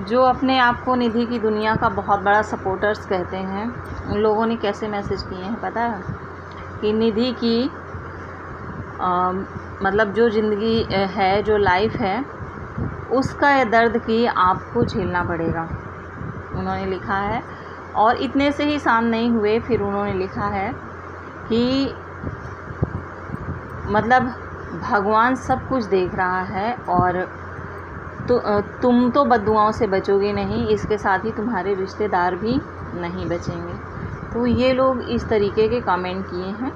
जो अपने आप को निधि की दुनिया का बहुत बड़ा सपोर्टर्स कहते हैं, उन लोगों ने कैसे मैसेज किए हैं पता है कि निधि की मतलब जो ज़िंदगी है, जो लाइफ है, उसका ये दर्द कि आपको झेलना पड़ेगा, उन्होंने लिखा है। और इतने से ही शांत नहीं हुए, फिर उन्होंने लिखा है कि मतलब भगवान सब कुछ देख रहा है और तुम तो बद्दुआओं से बचोगे नहीं, इसके साथ ही तुम्हारे रिश्तेदार भी नहीं बचेंगे। तो ये लोग इस तरीके के कमेंट किए हैं।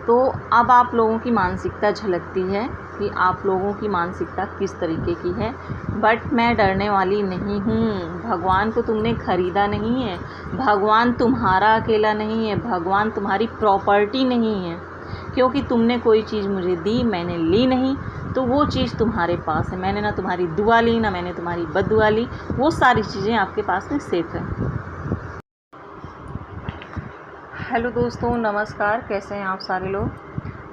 तो अब आप लोगों की मानसिकता झलकती है कि आप लोगों की मानसिकता किस तरीके की है। बट मैं डरने वाली नहीं हूँ। भगवान को तुमने ख़रीदा नहीं है, भगवान तुम्हारा अकेला नहीं है, भगवान तुम्हारी प्रॉपर्टी नहीं है। क्योंकि तुमने कोई चीज़ मुझे दी, मैंने ली नहीं, तो वो चीज़ तुम्हारे पास है। मैंने ना तुम्हारी दुआ ली, ना मैंने तुम्हारी बद्दुआ ली, वो सारी चीज़ें आपके पास में सेफ़ है। हेलो दोस्तों, नमस्कार। कैसे हैं आप सारे लोग?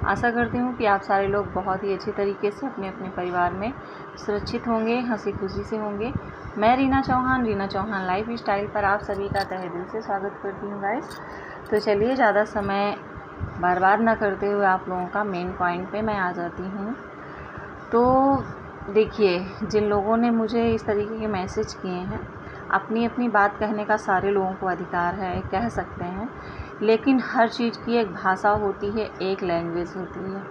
आशा करती हूँ कि आप सारे लोग बहुत ही अच्छी तरीके से अपने अपने परिवार में सुरक्षित होंगे, हंसी खुशी से होंगे। मैं रीना चौहान लाइफ स्टाइल पर आप सभी का तहे दिल से स्वागत करती हूँ गाइस। तो चलिए ज़्यादा समय बर्बाद ना करते हुए आप लोगों का मेन पॉइंट पे मैं आ जाती हूँ। तो देखिए, जिन लोगों ने मुझे इस तरीके के मैसेज किए हैं, अपनी अपनी बात कहने का सारे लोगों को अधिकार है, कह सकते हैं, लेकिन हर चीज़ की एक भाषा होती है, एक लैंग्वेज होती है।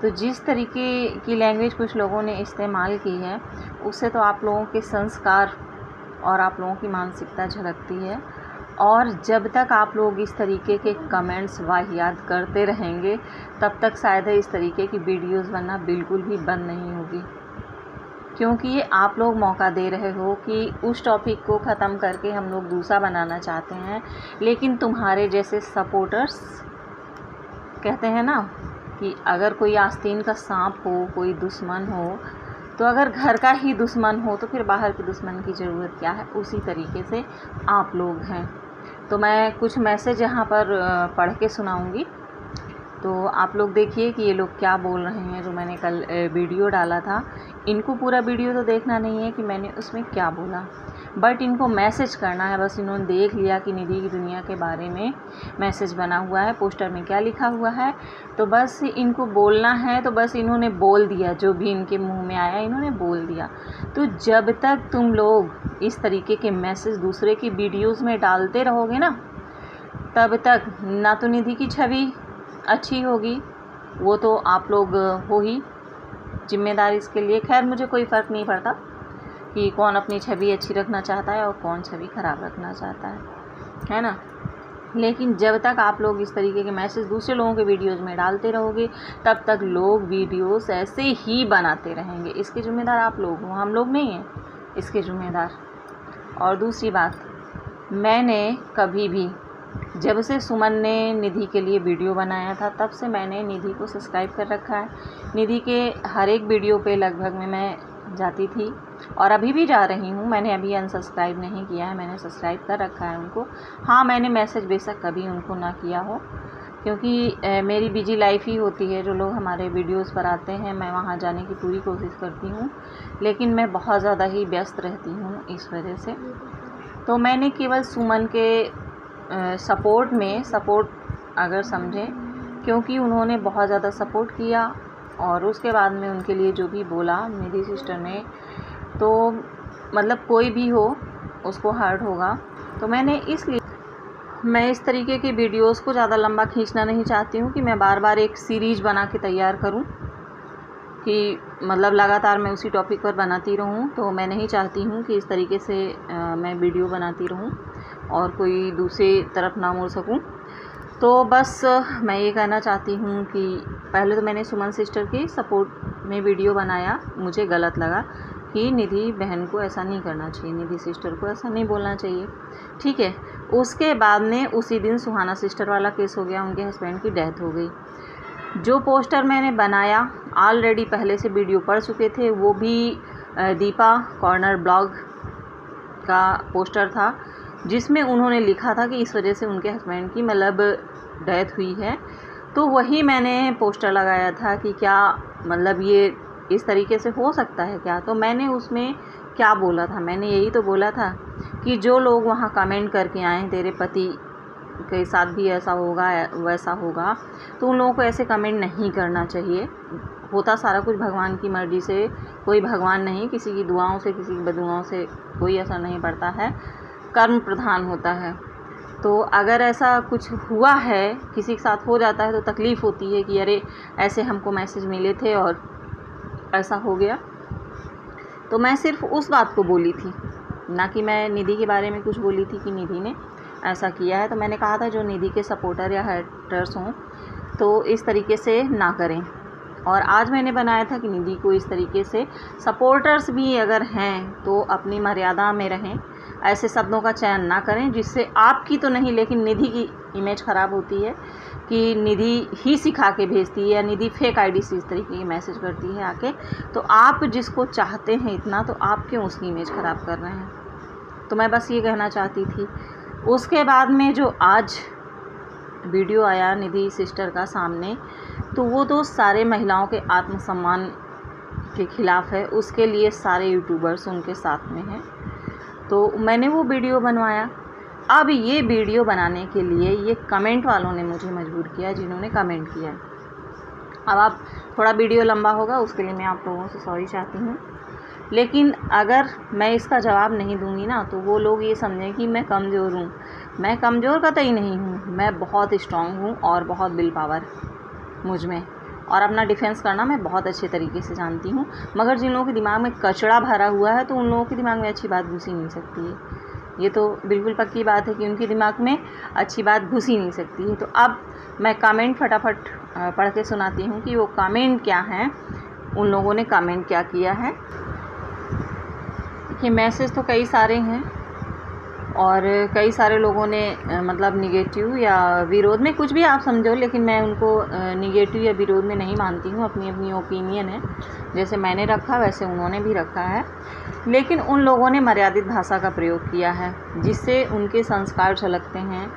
तो जिस तरीके की लैंग्वेज कुछ लोगों ने इस्तेमाल की है, उससे तो आप लोगों के संस्कार और आप लोगों की मानसिकता झलकती है। और जब तक आप लोग इस तरीके के कमेंट्स वाहियात करते रहेंगे, तब तक शायद इस तरीके की वीडियोज़ बनना बिल्कुल भी बंद नहीं होगी। क्योंकि ये आप लोग मौका दे रहे हो कि उस टॉपिक को ख़त्म करके हम लोग दूसरा बनाना चाहते हैं, लेकिन तुम्हारे जैसे सपोर्टर्स कहते हैं ना कि अगर कोई आस्तीन का सांप हो, कोई दुश्मन हो, तो अगर घर का ही दुश्मन हो तो फिर बाहर के दुश्मन की ज़रूरत क्या है। उसी तरीके से आप लोग हैं। तो मैं कुछ मैसेज यहाँ पर पढ़ के सुनाऊँगी। तो आप लोग देखिए कि ये लोग क्या बोल रहे हैं। जो मैंने कल वीडियो डाला था, इनको पूरा वीडियो तो देखना नहीं है कि मैंने उसमें क्या बोला, बट इनको मैसेज करना है। बस इन्होंने देख लिया कि निधि की दुनिया के बारे में मैसेज बना हुआ है, पोस्टर में क्या लिखा हुआ है, तो बस इनको बोलना है। तो बस इन्होंने बोल दिया, जो भी इनके मुंह में आया इन्होंने बोल दिया। तो जब तक तुम लोग इस तरीके के मैसेज दूसरे की वीडियोज़ में डालते रहोगे ना, तब तक ना तो निधि की छवि अच्छी होगी, वो तो आप लोग हो ही जिम्मेदार इसके लिए। खैर, मुझे कोई फ़र्क नहीं पड़ता कि कौन अपनी छवि अच्छी रखना चाहता है और कौन छवि ख़राब रखना चाहता है ना। लेकिन जब तक आप लोग इस तरीके के मैसेज दूसरे लोगों के वीडियोज़ में डालते रहोगे, तब तक लोग वीडियोज़ ऐसे ही बनाते रहेंगे। इसके ज़िम्मेदार आप लोग हो, हम लोग नहीं हैं इसके ज़िम्मेदार। और दूसरी बात, मैंने कभी भी, जब से सुमन ने निधि के लिए वीडियो बनाया था, तब से मैंने निधि को सब्सक्राइब कर रखा है। निधि के हर एक वीडियो पे लगभग में मैं जाती थी और अभी भी जा रही हूँ। मैंने अभी अनसब्सक्राइब नहीं किया है, मैंने सब्सक्राइब कर रखा है उनको। हाँ, मैंने मैसेज बेशक कभी उनको ना किया हो, क्योंकि मेरी बिजी लाइफ ही होती है। जो लोग हमारे वीडियोज़ पर आते हैं, मैं वहाँ जाने की पूरी कोशिश करती हूँ, लेकिन मैं बहुत ज़्यादा ही व्यस्त रहती हूँ इस वजह से। तो मैंने केवल सुमन के सपोर्ट अगर समझें, क्योंकि उन्होंने बहुत ज़्यादा सपोर्ट किया और उसके बाद में उनके लिए जो भी बोला मेरी सिस्टर ने, तो मतलब कोई भी हो उसको हर्ट होगा। तो मैं इस तरीके की वीडियोस को ज़्यादा लंबा खींचना नहीं चाहती हूँ कि मैं बार बार एक सीरीज़ बना के तैयार करूँ कि मतलब लगातार मैं उसी टॉपिक पर बनाती रहूँ। तो मैं नहीं चाहती हूँ कि इस तरीके से मैं वीडियो बनाती रहूँ और कोई दूसरी तरफ ना मुड़ सकूँ। तो बस मैं ये कहना चाहती हूँ कि पहले तो मैंने सुमन सिस्टर की सपोर्ट में वीडियो बनाया, मुझे गलत लगा कि निधि बहन को ऐसा नहीं करना चाहिए, निधि सिस्टर को ऐसा नहीं बोलना चाहिए, ठीक है। उसके बाद में उसी दिन सुहाना सिस्टर वाला केस हो गया, उनके हस्बैंड की डेथ हो गई। जो पोस्टर मैंने बनाया, ऑलरेडी पहले से वीडियो पढ़ चुके थे, वो भी दीपा कॉर्नर ब्लॉग का पोस्टर था, जिसमें उन्होंने लिखा था कि इस वजह से उनके हस्बैंड की मतलब डेथ हुई है। तो वही मैंने पोस्टर लगाया था कि क्या मतलब ये इस तरीके से हो सकता है क्या? तो मैंने उसमें क्या बोला था, मैंने यही तो बोला था कि जो लोग वहाँ कमेंट करके आए हैं तेरे पति के साथ भी ऐसा होगा वैसा होगा, तो उन लोगों को ऐसे कमेंट नहीं करना चाहिए। होता सारा कुछ भगवान की मर्ज़ी से, कोई भगवान नहीं, किसी की दुआओं से, किसी की बदुआओं से कोई असर नहीं पड़ता है, कर्म प्रधान होता है। तो अगर ऐसा कुछ हुआ है, किसी के साथ हो जाता है तो तकलीफ़ होती है कि अरे ऐसे हमको मैसेज मिले थे और ऐसा हो गया। तो मैं सिर्फ उस बात को बोली थी, ना कि मैं निधि के बारे में कुछ बोली थी कि निधि ने ऐसा किया है। तो मैंने कहा था जो निधि के सपोर्टर या हेटर्स हों तो इस तरीके से ना करें। और आज मैंने बनाया था कि निधि को इस तरीके से सपोर्टर्स भी अगर हैं तो अपनी मर्यादा में रहें, ऐसे शब्दों का चयन ना करें जिससे आपकी तो नहीं लेकिन निधि की इमेज ख़राब होती है कि निधि ही सिखा के भेजती है या निधि फेक आईडी से इस तरीके की मैसेज करती है आके। तो आप जिसको चाहते हैं इतना, तो आप क्यों उसकी इमेज ख़राब कर रहे हैं? तो मैं बस ये कहना चाहती थी। उसके बाद में जो आज वीडियो आया निधि सिस्टर का सामने, तो वो तो सारे महिलाओं के आत्मसम्मान के ख़िलाफ़ है, उसके लिए सारे यूट्यूबर्स उनके साथ में हैं। तो मैंने वो वीडियो बनवाया। अब ये वीडियो बनाने के लिए ये कमेंट वालों ने मुझे मजबूर किया, जिन्होंने कमेंट किया। अब आप थोड़ा वीडियो लंबा होगा, उसके लिए मैं आप लोगों से सॉरी चाहती हूँ। लेकिन अगर मैं इसका जवाब नहीं दूँगी ना तो वो लोग ये समझें कि मैं कमज़ोर हूँ। मैं कमज़ोर कतई नहीं हूँ, मैं बहुत स्ट्रॉन्ग हूँ और बहुत विल पावर मुझ में, और अपना डिफेंस करना मैं बहुत अच्छे तरीके से जानती हूँ। मगर जिन लोगों के दिमाग में कचड़ा भरा हुआ है तो उन लोगों के दिमाग में अच्छी बात घुस ही नहीं सकती है। ये तो बिल्कुल पक्की बात है कि उनके दिमाग में अच्छी बात घुस ही नहीं सकती है। तो अब मैं कमेंट फटाफट पढ़ के सुनाती हूँ कि वो कमेंट क्या हैं, उन लोगों ने कमेंट क्या किया है। कि मैसेज तो कई सारे हैं और कई सारे लोगों ने मतलब निगेटिव या विरोध में, कुछ भी आप समझो, लेकिन मैं उनको निगेटिव या विरोध में नहीं मानती हूँ। अपनी अपनी ओपिनियन है, जैसे मैंने रखा वैसे उन्होंने भी रखा है। लेकिन उन लोगों ने मर्यादित भाषा का प्रयोग किया है जिससे उनके संस्कार झलकते हैं,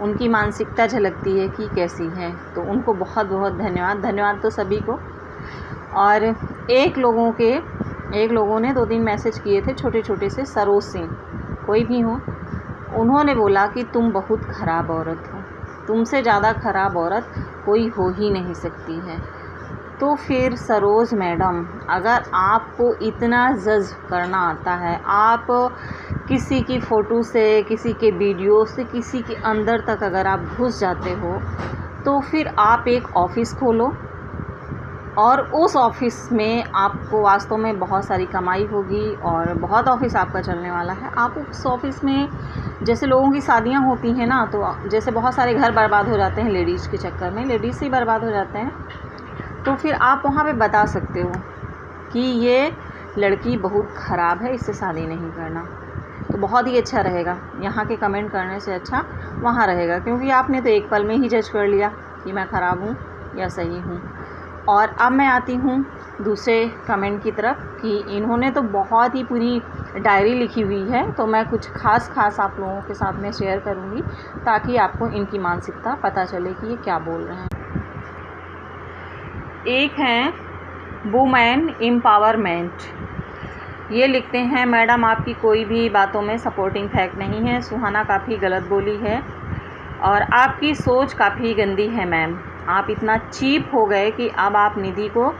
उनकी मानसिकता झलकती है कि कैसी है। तो उनको बहुत बहुत धन्यवाद तो सभी को। और एक लोगों ने 2-3 मैसेज किए थे छोटे छोटे से, सरोज सिंह कोई भी हो, उन्होंने बोला कि तुम बहुत ख़राब औरत हो, तुमसे ज़्यादा ख़राब औरत कोई हो ही नहीं सकती है। तो फिर सरोज मैडम, अगर आपको इतना जज करना आता है, आप किसी की फ़ोटो से, किसी के वीडियो से, किसी के अंदर तक अगर आप घुस जाते हो, तो फिर आप एक ऑफ़िस खोलो और उस ऑफ़िस में आपको वास्तव में बहुत सारी कमाई होगी और बहुत ऑफ़िस आपका चलने वाला है। आप उस ऑफ़िस में, जैसे लोगों की शादियां होती हैं ना, तो जैसे बहुत सारे घर बर्बाद हो जाते हैं लेडीज़ के चक्कर में, लेडीज़ ही बर्बाद हो जाते हैं, तो फिर आप वहाँ पे बता सकते हो कि ये लड़की बहुत ख़राब है, इससे शादी नहीं करना। तो बहुत ही अच्छा रहेगा, यहाँ के कमेंट करने से अच्छा वहाँ रहेगा, क्योंकि आपने तो एक पल में ही जज कर लिया कि मैं ख़राब हूँ या सही हूँ। और अब मैं आती हूँ दूसरे कमेंट की तरफ कि इन्होंने तो बहुत ही पूरी डायरी लिखी हुई है, तो मैं कुछ खास आप लोगों के साथ में शेयर करूँगी ताकि आपको इनकी मानसिकता पता चले कि ये क्या बोल रहे हैं। एक हैं वुमेन एम्पावरमेंट, ये लिखते हैं, मैडम आपकी कोई भी बातों में सपोर्टिंग फैक्ट नहीं है, सुहाना काफ़ी गलत बोली है और आपकी सोच काफ़ी गंदी है मैम। आप इतना चीप हो गए कि अब आप निधि को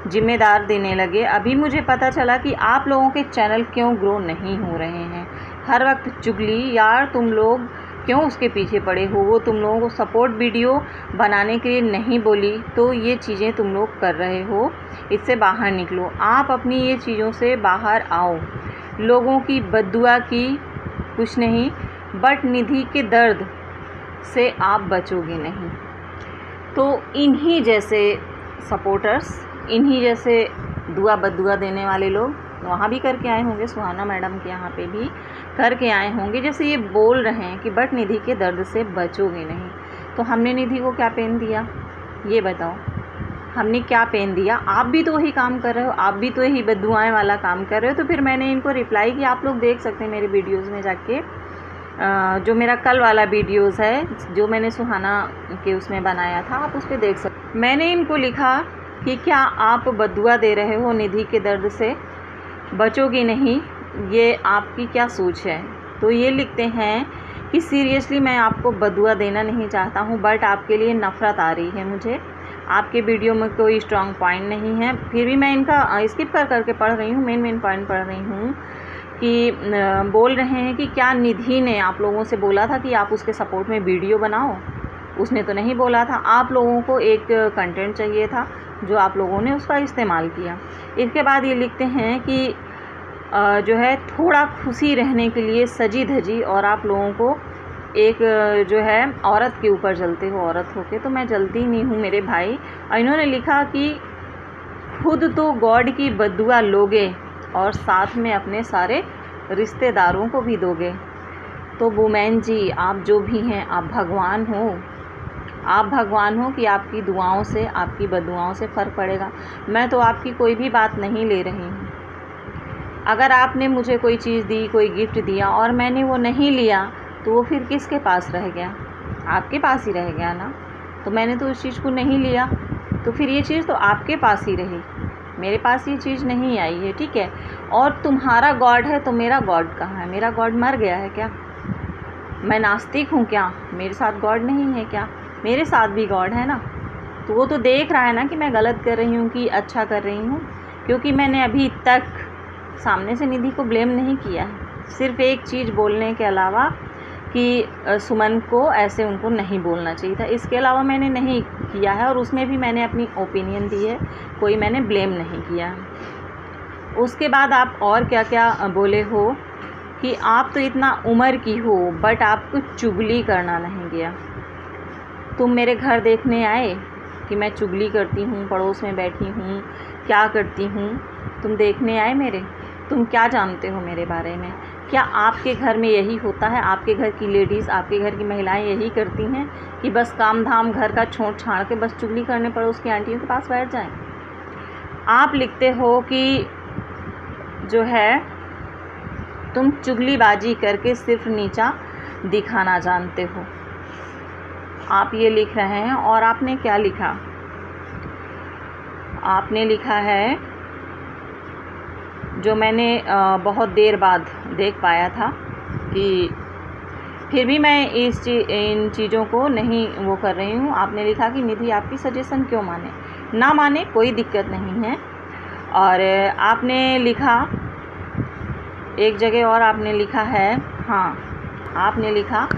जिम्मेदार देने लगे। अभी मुझे पता चला कि आप लोगों के चैनल क्यों ग्रो नहीं हो रहे हैं। हर वक्त चुगली, यार तुम लोग क्यों उसके पीछे पड़े हो, वो तुम लोगों को सपोर्ट वीडियो बनाने के लिए नहीं बोली, तो ये चीज़ें तुम लोग कर रहे हो, इससे बाहर निकलो। आप अपनी ये चीज़ों से बाहर आओ। लोगों की बद्दुआ की कुछ नहीं, बट निधि के दर्द से आप बचोगे नहीं। तो इन्हीं जैसे सपोर्टर्स, इन्हीं जैसे दुआ बद्दुआ देने वाले लोग वहाँ भी करके आए होंगे, सुहाना मैडम के यहाँ पे भी करके आए होंगे, जैसे ये बोल रहे हैं कि बट निधि के दर्द से बचोगे नहीं। तो हमने निधि को क्या पेन दिया, ये बताओ, हमने क्या पेन दिया? आप भी तो वही काम कर रहे हो, आप भी तो यही बद्दुआएँ वाला काम कर रहे हो। तो फिर मैंने इनको रिप्लाई किया, आप लोग देख सकते हैं मेरे वीडियोज़ में जाके, जो मेरा कल वाला वीडियोस है जो मैंने सुहाना के उसमें बनाया था, आप उस पर देख सकते। मैंने इनको लिखा कि क्या आप बद्दुआ दे रहे हो निधि के दर्द से, बचोगी नहीं, ये आपकी क्या सोच है। तो ये लिखते हैं कि सीरियसली मैं आपको बद्दुआ देना नहीं चाहता हूँ, बट आपके लिए नफ़रत आ रही है मुझे। आपके वीडियो में कोई स्ट्रॉन्ग पॉइंट नहीं है, फिर भी मैं इनका स्किप करके पढ़ रही हूँ, मेन पॉइंट पढ़ रही हूँ कि बोल रहे हैं कि क्या निधि ने आप लोगों से बोला था कि आप उसके सपोर्ट में वीडियो बनाओ। उसने तो नहीं बोला था, आप लोगों को एक कंटेंट चाहिए था जो आप लोगों ने उसका इस्तेमाल किया। इसके बाद ये लिखते हैं कि जो है थोड़ा खुशी रहने के लिए सजी धजी और आप लोगों को एक जो है औरत के ऊपर जलते हो औरत होके। तो मैं जलती नहीं हूँ मेरे भाई। और इन्होंने लिखा कि खुद तो गॉड की बद्दुआ लोगे और साथ में अपने सारे रिश्तेदारों को भी दोगे। तो वुमेन जी, आप जो भी हैं, आप भगवान हो। आप भगवान हो कि आपकी दुआओं से, आपकी बद्दुआओं से फ़र्क पड़ेगा। मैं तो आपकी कोई भी बात नहीं ले रही हूँ। अगर आपने मुझे कोई चीज़ दी, कोई गिफ्ट दिया और मैंने वो नहीं लिया, तो वो फिर किसके पास रह गया? आपके पास ही रह गया ना। तो मैंने तो उस चीज़ को नहीं लिया, तो फिर ये चीज़ तो आपके पास ही रही, मेरे पास ये चीज़ नहीं आई है, ठीक है। और तुम्हारा गॉड है तो मेरा गॉड कहाँ है? मेरा गॉड मर गया है क्या? मैं नास्तिक हूँ क्या? मेरे साथ गॉड नहीं है क्या? मेरे साथ भी गॉड है ना। तो वो तो देख रहा है ना कि मैं गलत कर रही हूँ कि अच्छा कर रही हूँ, क्योंकि मैंने अभी तक सामने से निधि को ब्लेम नहीं किया है। सिर्फ़ एक चीज़ बोलने के अलावा कि सुमन को ऐसे उनको नहीं बोलना चाहिए था, इसके अलावा मैंने नहीं किया है। और उसमें भी मैंने अपनी ओपिनियन दी है, कोई मैंने ब्लेम नहीं किया। उसके बाद आप और क्या क्या बोले हो कि आप तो इतना उम्र की हो, बट आपको चुगली करना नहीं गया। तुम मेरे घर देखने आए कि मैं चुगली करती हूँ, पड़ोस में बैठी हूँ, क्या करती हूँ? तुम देखने आए मेरे? तुम क्या जानते हो मेरे बारे में? क्या आपके घर में यही होता है? आपके घर की लेडीज़, आपके घर की महिलाएं यही करती हैं कि बस काम धाम घर का छोड़ छाड़ के बस चुगली करने पड़ोस की आंटियों के पास बैठ जाएं? आप लिखते हो कि जो है तुम चुगलीबाजी करके सिर्फ नीचा दिखाना जानते हो। आप ये लिख रहे हैं। और आपने क्या लिखा? आपने लिखा है, जो मैंने बहुत देर बाद देख पाया था कि फिर भी मैं इन चीज़ों को नहीं वो कर रही हूँ। आपने लिखा कि निधि आपकी सजेशन क्यों माने, ना माने कोई दिक्कत नहीं है। और आपने लिखा एक जगह और आपने लिखा है, हाँ आपने लिखा,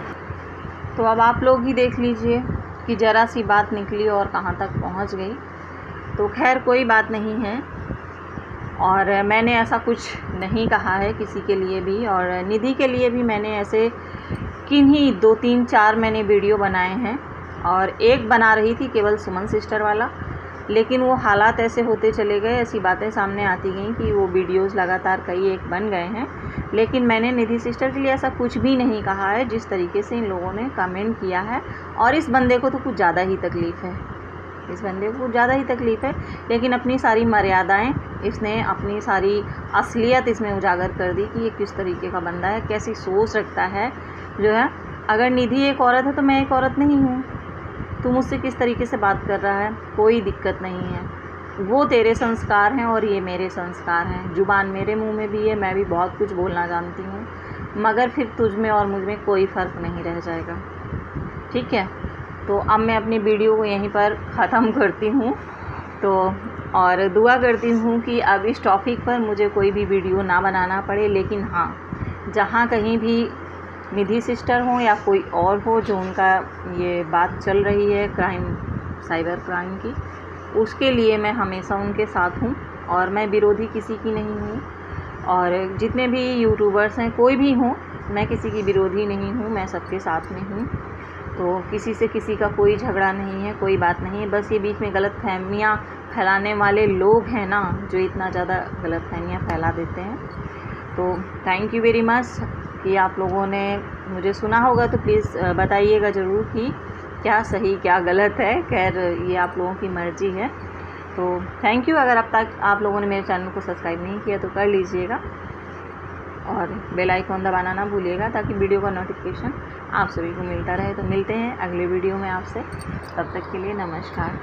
तो अब आप लोग ही देख लीजिए कि ज़रा सी बात निकली और कहाँ तक पहुँच गई। तो खैर कोई बात नहीं है। और मैंने ऐसा कुछ नहीं कहा है किसी के लिए भी, और निधि के लिए भी मैंने ऐसे किन्हीं 2 3 4 मैंने वीडियो बनाए हैं, और एक बना रही थी केवल सुमन सिस्टर वाला, लेकिन वो हालात ऐसे होते चले गए, ऐसी बातें सामने आती गई कि वो वीडियोस लगातार कई एक बन गए हैं। लेकिन मैंने निधि सिस्टर के लिए ऐसा कुछ भी नहीं कहा है जिस तरीके से इन लोगों ने कमेंट किया है। और इस बंदे को तो कुछ ज़्यादा ही तकलीफ़ है, इस बंदे को ज़्यादा ही तकलीफ़ है। लेकिन अपनी सारी मर्यादाएं, इसने अपनी सारी असलियत इसमें उजागर कर दी कि ये किस तरीके का बंदा है, कैसी सोच रखता है। जो है, अगर निधि एक औरत है तो मैं एक औरत नहीं हूँ, तू मुझसे किस तरीके से बात कर रहा है, कोई दिक्कत नहीं है। वो तेरे संस्कार हैं और ये मेरे संस्कार हैं। ज़ुबान मेरे मुंह में भी है, मैं भी बहुत कुछ बोलना जानती हूँ, मगर फिर तुझ में और मुझ में कोई फ़र्क नहीं रह जाएगा, ठीक है। तो अब मैं अपनी वीडियो को यहीं पर ख़त्म करती हूँ। तो और दुआ करती हूँ कि अब इस टॉपिक पर मुझे कोई भी वीडियो ना बनाना पड़े। लेकिन हाँ, जहाँ कहीं भी निधि सिस्टर हो या कोई और हो जो उनका ये बात चल रही है क्राइम, साइबर क्राइम की, उसके लिए मैं हमेशा उनके साथ हूँ और मैं विरोधी किसी की नहीं हूँ। और जितने भी यूट्यूबर्स हैं, कोई भी हों, मैं किसी की विरोधी नहीं हूँ, मैं सबके साथ में हूँ। तो किसी से किसी का कोई झगड़ा नहीं है, कोई बात नहीं है। बस ये बीच में गलतफहमियाँ फैलाने वाले लोग हैं ना, जो इतना ज़्यादा गलतफहमियाँ फैला देते हैं। तो थैंक यू वेरी मच कि आप लोगों ने मुझे सुना होगा, तो प्लीज़ बताइएगा ज़रूर कि क्या सही क्या गलत है। खैर ये आप लोगों की मर्ज़ी है। तो थैंक यू। अगर अब तक आप लोगों ने मेरे चैनल को सब्सक्राइब नहीं किया तो कर लीजिएगा, और बेल आइकॉन दबाना ना भूलिएगा ताकि वीडियो का नोटिफिकेशन आप सभी को मिलता रहे। तो मिलते हैं अगले वीडियो में आपसे, तब तक के लिए नमस्कार।